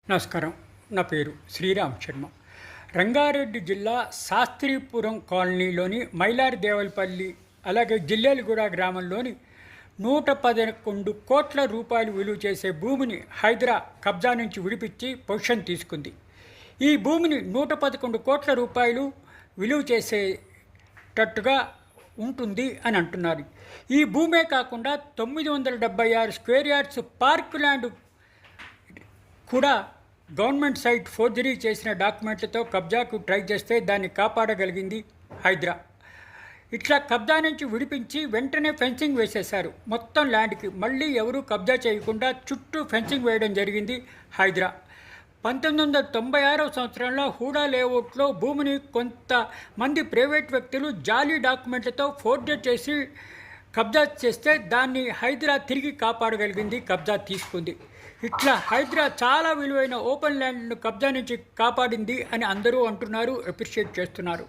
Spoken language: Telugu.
నమస్కారం. నా పేరు శ్రీరామ్ శర్మ. రంగారెడ్డి జిల్లా శాస్త్రీపురం కాలనీలోని మైలారి దేవలపల్లి, అలాగే జిల్లేలగూడ గ్రామంలోని 111 కోట్ల రూపాయలు విలువ చేసే భూమిని హైదరా కబ్జా నుంచి విడిపించి పొజిషన్ తీసుకుంది. ఈ భూమిని 111 కోట్ల రూపాయలు విలువ చేసేటట్టుగా ఉంటుంది అని అంటున్నారు. ఈ భూమే కాకుండా 976 స్క్వేర్ యార్డ్స్ పార్క్ ల్యాండ్ కూడా గవర్నమెంట్ సైట్ ఫోర్జరీ చేసిన డాక్యుమెంట్లతో కబ్జాకు ట్రై చేస్తే దాన్ని కాపాడగలిగింది హైదరా. ఇట్లా కబ్జా నుంచి విడిపించి వెంటనే ఫెన్సింగ్ వేసేశారు మొత్తం ల్యాండ్కి. మళ్ళీ ఎవరూ కబ్జా చేయకుండా చుట్టూ ఫెన్సింగ్ వేయడం జరిగింది హైదరా. 1996 సంవత్సరంలో హూడా లేఅవుట్లో భూమిని కొంతమంది ప్రైవేట్ వ్యక్తులు జాలీ డాక్యుమెంట్లతో ఫోర్జరీ చేసి కబ్జా చేస్తే దాన్ని హైదరా తిరిగి కాపాడగలిగింది, కబ్జా తీసుకుంది. ఇట్లా హైదరా చాలా విలువైన ఓపెన్ ల్యాండ్ను కబ్జా నుంచి కాపాడింది అని అందరూ అంటున్నారు, అప్రిషియేట్ చేస్తున్నారు.